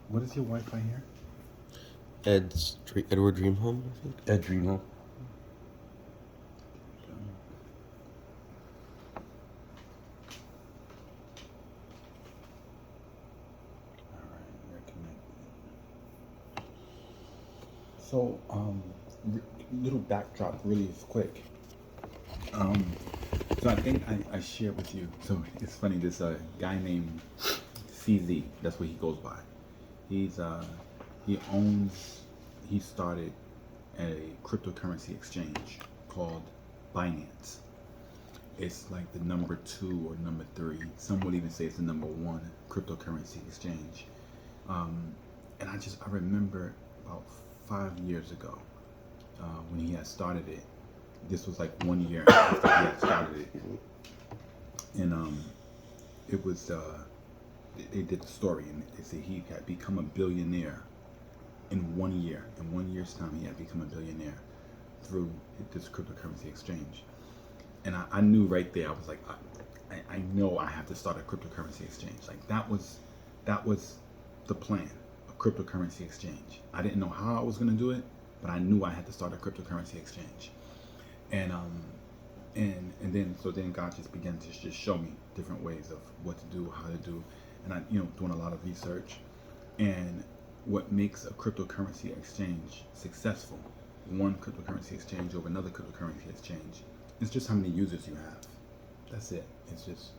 What is your Wi-Fi here? Edward Dreamhome, I think. Ed Dreamo. So, little backdrop, really quick. So I think I shared with you. So it's funny. This guy named CZ. That's what he goes by. He's he started a cryptocurrency exchange called Binance. It's like the number 2 or number 3. Some would even say it's the number 1 cryptocurrency exchange. And I remember about 5 years ago when he had started it. This was like 1 year after he had started it, and it was they did the story, and they said he had become a billionaire in 1 year. In 1 year's time, he had become a billionaire through this cryptocurrency exchange. And I knew right there. I was like, I know I have to start a cryptocurrency exchange. Like that was the plan, a cryptocurrency exchange. I didn't know how I was going to do it, but I knew I had to start a cryptocurrency exchange. And then God just began to just show me different ways of what to do, how to do, and I doing a lot of research. And what makes a cryptocurrency exchange successful, one cryptocurrency exchange over another cryptocurrency exchange, is just how many users you have. That's it. It's just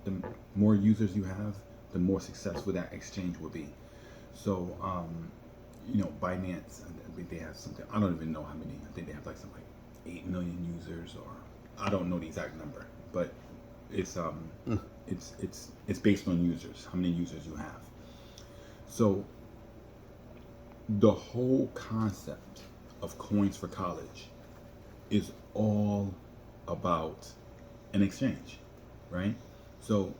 the more users you have, the more successful that exchange will be. So Binance, I think they have something. I don't even know how many. I think they have like something like 8 million users, or I don't know the exact number, but it's based on users, how many users you have. So the whole concept of Coins for College is all about an exchange, right? So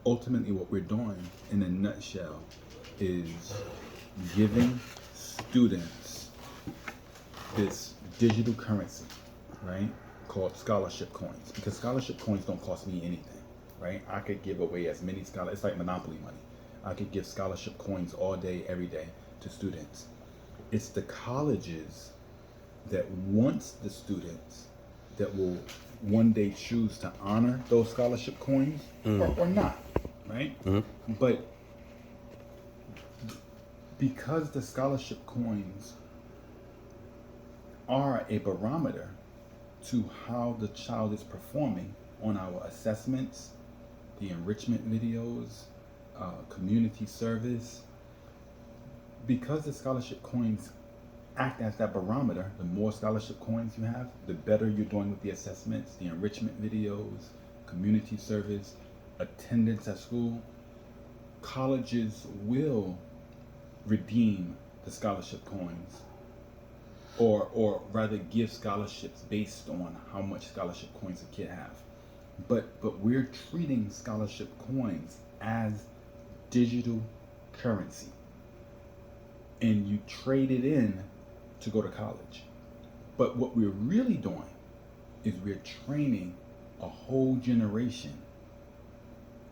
ultimately what we're doing in a nutshell is giving students this digital currency, right, called scholarship coins, because scholarship coins don't cost me anything, right? I could give away as many it's like Monopoly money. I could give scholarship coins all day, every day to students. It's the colleges that wants the students that will one day choose to honor those scholarship coins or not, right? But because the scholarship coins are a barometer to how the child is performing on our assessments, the enrichment videos, community service, because the scholarship coins act as that barometer, the more scholarship coins you have, the better you're doing with the assessments, the enrichment videos, community service, attendance at school. Colleges will redeem the scholarship coins, or rather give scholarships based on how much scholarship coins a kid have. But we're treating scholarship coins as digital currency, and you trade it in to go to college. But what we're really doing is we're training a whole generation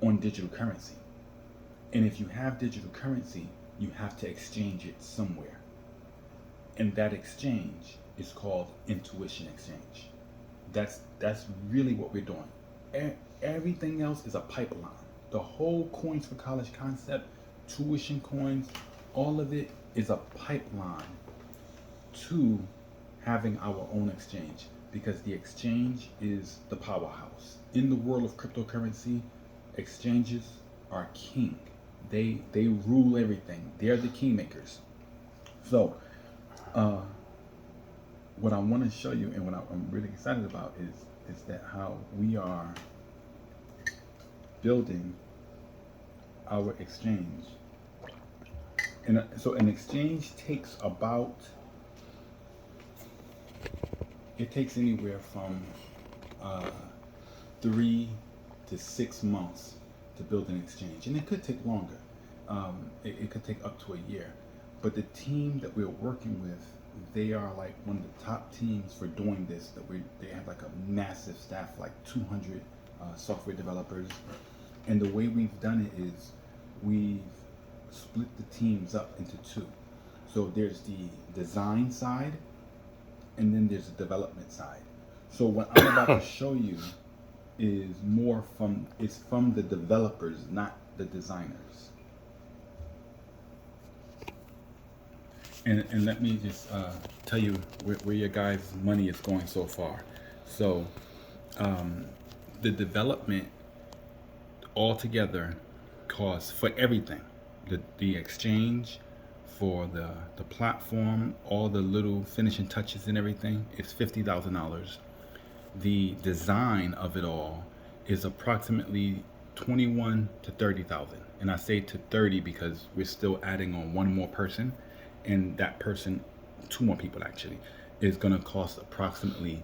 on digital currency. And if you have digital currency, you have to exchange it somewhere. And that exchange is called intuition exchange. That's really what we're doing. Everything else is a pipeline. The whole Coins for College concept, tuition coins, all of it is a pipeline to having our own exchange, because the exchange is the powerhouse. In the world of cryptocurrency, exchanges are king. They rule everything. They're the kingmakers. So what I want to show you, and what I'm really excited about, is that how we are building our exchange. And so an exchange takes anywhere from 3 to 6 months to build an exchange, and it could take longer. It could take up to a year. But the team that we're working with, they are like one of the top teams for doing this. They have like a massive staff, like 200 software developers. And the way we've done it is we've split the teams up into two. So there's the design side, and then there's the development side. So what I'm about to show you is it's from the developers, not the designers. And let me just tell you where your guys' money is going so far. So the development altogether costs for everything, the exchange, for the platform, all the little finishing touches and everything, is $50,000. The design of it all is approximately 21 to 30,000, and I say to 30 because we're still adding on one more person, and that person, two more people actually, is going to cost approximately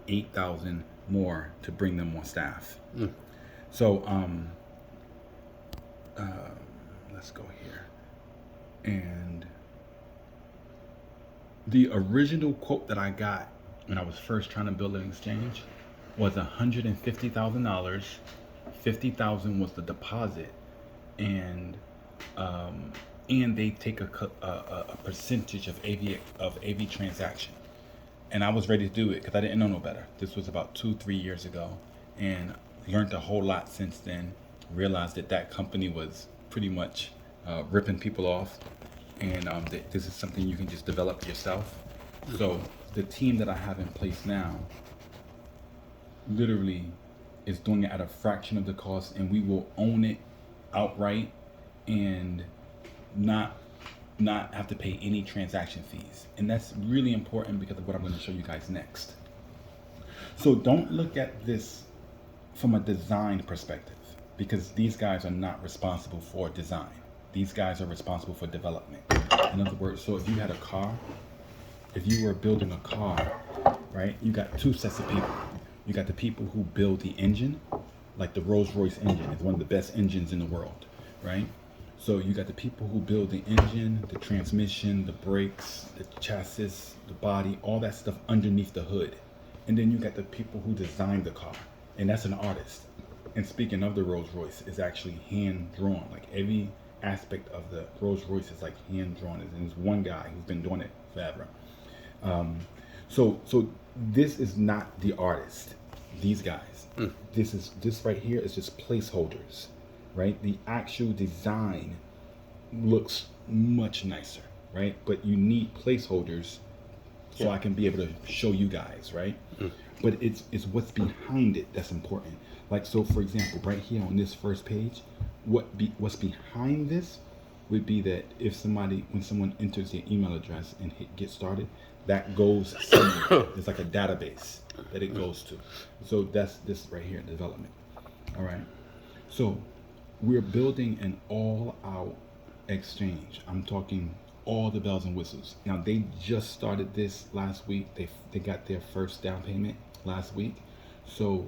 8,000 more to bring them on staff. So let's go here. And the original quote that I got when I was first trying to build an exchange was $150,000. 50,000 was the deposit, and they take a percentage of AV transaction. And I was ready to do it because I didn't know no better. This was about 2-3 years ago, and learned a whole lot since then. Realized that company was pretty much ripping people off, and that this is something you can just develop yourself. So the team that I have in place now literally is doing it at a fraction of the cost, and we will own it outright and not have to pay any transaction fees. And that's really important because of what I'm going to show you guys next. So don't look at this from a design perspective, because these guys are not responsible for design. These guys are responsible for development. In other words, so if you had a car, if you were building a car, right, you got two sets of people. You got the people who build the engine, like the Rolls-Royce engine is one of the best engines in the world, right? So you got the people who build the engine, the transmission, the brakes, the chassis, the body, all that stuff underneath the hood. And then you got the people who design the car, and that's an artist. And speaking of the Rolls-Royce, is actually hand-drawn. Like every aspect of the Rolls-Royce is like hand-drawn. And there's one guy who's been doing it forever. So this is not the artist. These guys. This right here is just placeholders, right? The actual design looks much nicer, right? But you need placeholders so I can be able to show you guys, right? But it's what's behind it that's important. Like, so for example, right here on this first page, what's behind this would be that when someone enters their email address and hit get started, that goes somewhere. It's like a database that it goes to. So that's this right here, development. All right. So we're building an all-out exchange. I'm talking all the bells and whistles. Now they just started this last week. They got their first down payment last week. So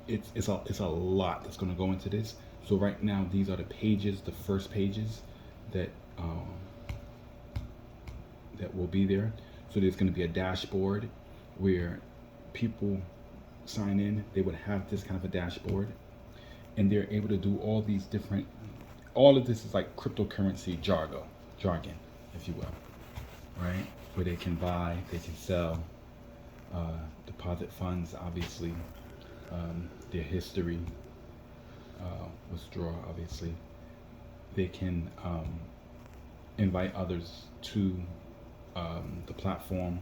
it's a lot that's going to go into this. So right now these are the pages, the first pages that will be there. So there's going to be a dashboard where people sign in. They would have this kind of a dashboard, and they're able to do all these different. All of this is like cryptocurrency jargon, if you will, right? Where they can buy, they can sell, deposit funds, obviously, their history, withdraw, obviously. They can invite others to the platform.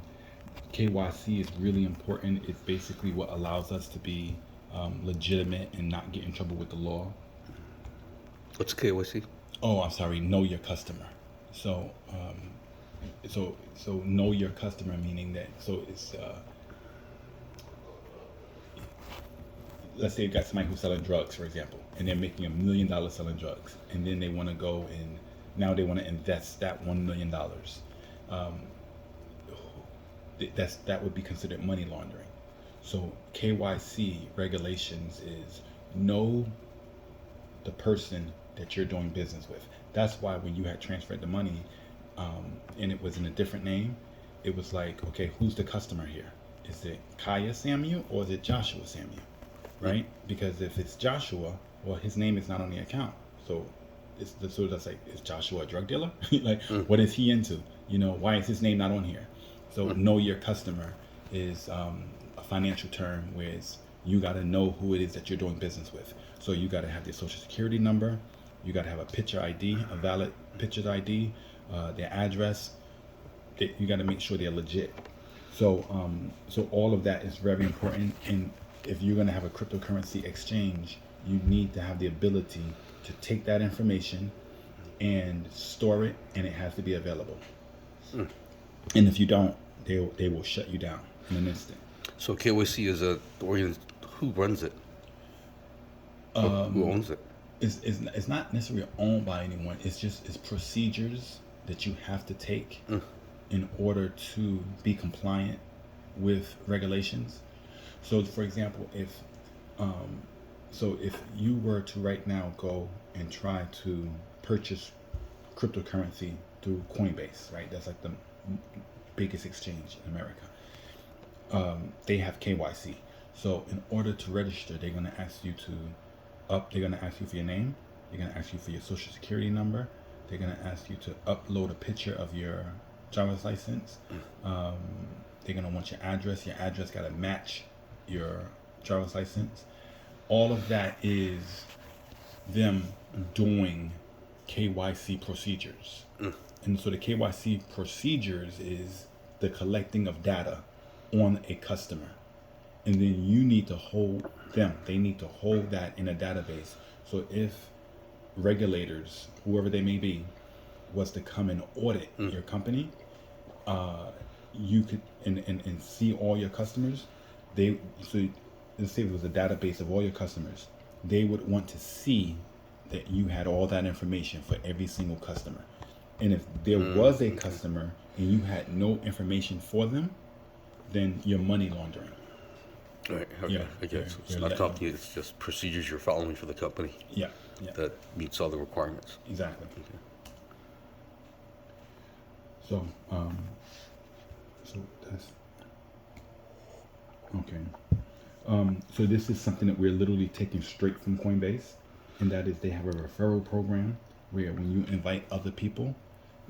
KYC is really important. It's basically what allows us to be legitimate and not get in trouble with the law. What's KYC? Oh, I'm sorry. Know your customer. So, so know your customer, meaning that. So it's let's say you've got somebody who's selling drugs, for example, and they're making $1 million selling drugs, and then they want to go and now they want to invest that $1 million. That would be considered money laundering. So KYC regulations is know the person that you're doing business with. That's why when you had transferred the money and it was in a different name, it was like, okay, who's the customer here? Is it Kaya Samuel or is it Joshua Samuel? right? Because if it's Joshua, well, his name is not on the account. So so that's like, is Joshua a drug dealer? Like, what is he into? Why is his name not on here? So know your customer is a financial term, whereas you got to know who it is that you're doing business with. So you got to have their social security number. You got to have a picture ID, a valid picture ID, their address. You got to make sure they're legit. So all of that is very important. And if you're going to have a cryptocurrency exchange, you need to have the ability to take that information and store it, and it has to be available. And if you don't, they will shut you down in an instant. So KYC is who runs it? Who owns it? It's not necessarily owned by anyone. It's procedures that you have to take in order to be compliant with regulations. So, for example, if you were to right now go and try to purchase cryptocurrency through Coinbase, right? That's like the biggest exchange in America. They have KYC. So in order to register, they're going to ask you they're going to ask you for your name. They're going to ask you for your social security number. They're going to ask you to upload a picture of your driver's license. They're going to want your address. Your address got to match your driver's license. All of that is them doing KYC procedures. And so the KYC procedures is the collecting of data on a customer. And then you need to they need to hold that in a database. So if regulators, whoever they may be, was to come and audit your company, you could and see all your customers. So let's say it was a database of all your customers. They would want to see that you had all that information for every single customer. And if there was a customer and you had no information for them, then you're money laundering. Right. Okay. Yeah, I guess it's not company. It's just procedures you're following for the company. Yeah. That meets all the requirements. Exactly. Okay. So that's okay. So this is something that we're literally taking straight from Coinbase, and that is they have a referral program where when you invite other people,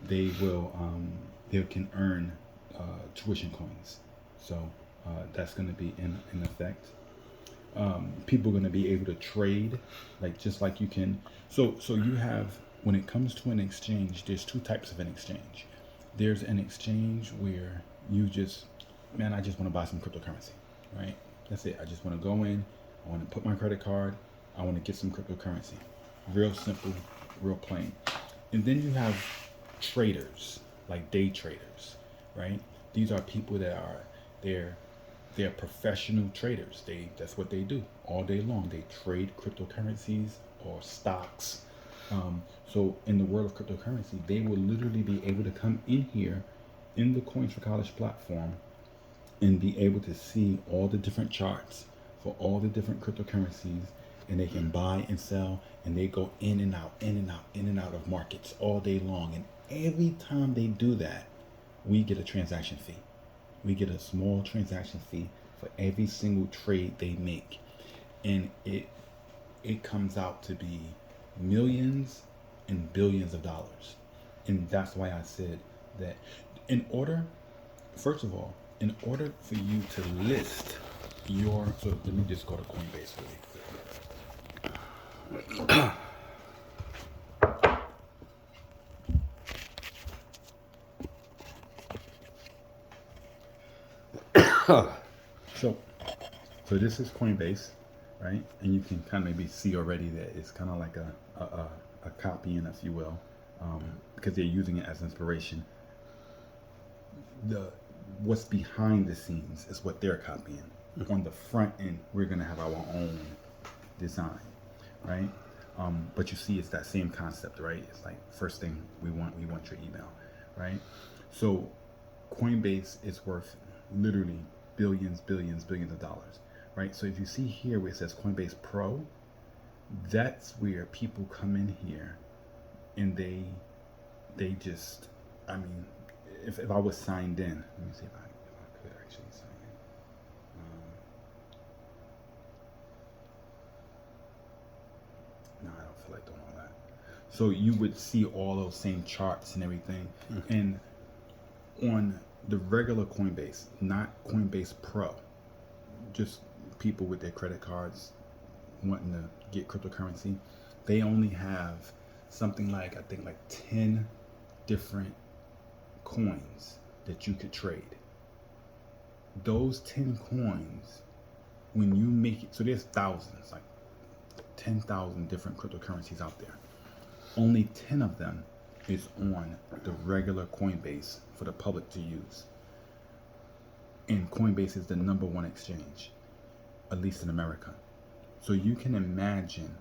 they can earn tuition coins. So that's going to be in effect. People are going to be able to trade, just like you can. So you have, when it comes to an exchange, there's two types of an exchange. There's an exchange where you I just want to buy some cryptocurrency, right? That's it. I just want to go in. I want to put my credit card. I want to get some cryptocurrency. Real simple, real plain. And then you have traders, like day traders, right? These are people that they're professional traders. That's what they do all day long. They trade cryptocurrencies or stocks. So in the world of cryptocurrency, they will literally be able to come in here in the Coins for College platform and be able to see all the different charts for all the different cryptocurrencies, and they can buy and sell, and they go in and out, in and out, in and out of markets all day long. And every time they do that, we get a transaction fee. We get a small transaction fee for every single trade they make. And it comes out to be millions and billions of dollars. And that's why I said that first of all, in order for you to list so let me just go to Coinbase really quick. So this is Coinbase, right? And you can kind of maybe see already that it's kind of like a copying, if you will, because they're using it as inspiration. What's behind the scenes is what they're copying. On the front end, we're gonna have our own design, right? But you see, it's that same concept, right? It's like, first thing we want your email, right? So Coinbase is worth literally billions of dollars, right? So if you see here where it says Coinbase Pro, that's where people come in here and they just, if I was signed in, let me see if I could actually sign feel like doing all that. So you would see all those same charts and everything. And on the regular Coinbase, not Coinbase Pro, just people with their credit cards wanting to get cryptocurrency, they only have something like, I think like 10 different coins that you could trade. Those 10 coins, when you make it, so there's thousands, like 10,000 different cryptocurrencies out there. Only 10 of them is on the regular Coinbase for the public to use. And Coinbase is the #1 exchange, at least in America. So you can imagine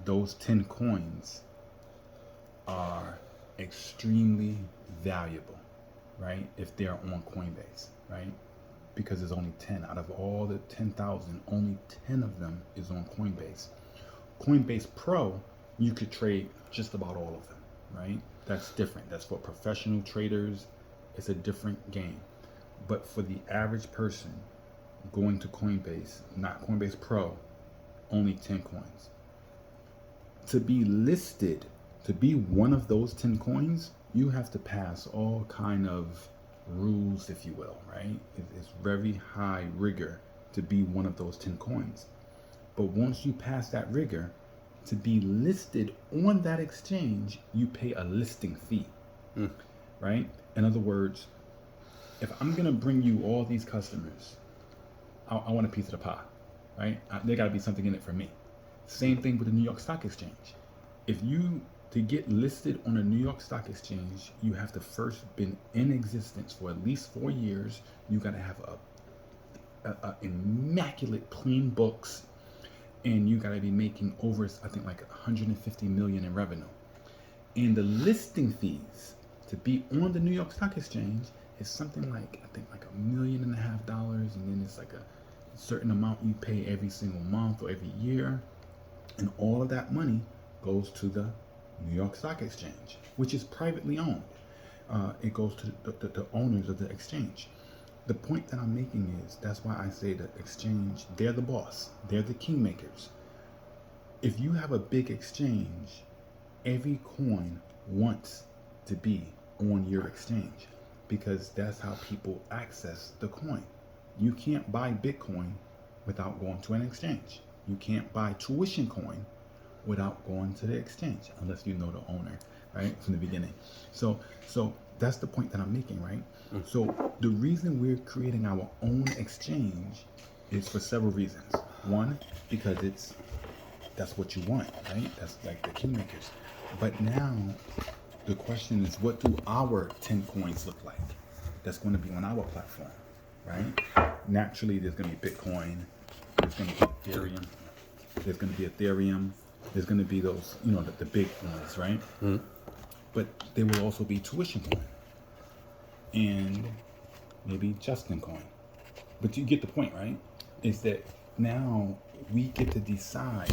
those 10 coins are extremely valuable, right? If they're on Coinbase, right? Because there's only 10 out of all the 10,000, only 10 of them is on Coinbase. Coinbase Pro, you could trade just about all of them, right? That's different. That's for professional traders. It's a different game. But for the average person going to Coinbase, not Coinbase Pro, only 10 coins. To be listed, to be one of those 10 coins, you have to pass all kind of rules, if you will, right? It's very high rigor to be one of those 10 coins. But once you pass that rigor, to be listed on that exchange, you pay a listing fee, right? In other words, if I'm gonna bring you all these customers, I want a piece of the pie, right? There gotta be something in it for me. Same thing with the New York Stock Exchange. To get listed on a New York Stock Exchange, you have to first been in existence for at least 4 years. You gotta have a immaculate clean books, and you gotta be making over, I think, like 150 million in revenue. And the listing fees to be on the New York Stock Exchange is something like, I think, like $1.5 million, and then it's like a certain amount you pay every single month or every year, and all of that money goes to the New York Stock Exchange, which is privately owned. It goes to the owners of the exchange. The point that I'm making is, that's why I say the exchange, they're the boss, they're the kingmakers. If you have a big exchange, every coin wants to be on your exchange, because that's how people access the coin. You can't buy Bitcoin without going to an exchange. You can't buy tuition coin without going to the exchange, unless you know the owner, right, from the beginning. So that's the point that I'm making, right? So the reason we're creating our own exchange is for several reasons. One, because that's what you want, right? That's like the kingmakers. But now the question is, what do our 10 coins look like? That's going to be on our platform, right? Naturally, there's going to be Bitcoin, there's going to be Ethereum, there's going to be Ethereum, there's going to be those, the big ones, right? But there will also be tuition coin and maybe Justin coin. But you get the point, right? Is that now we get to decide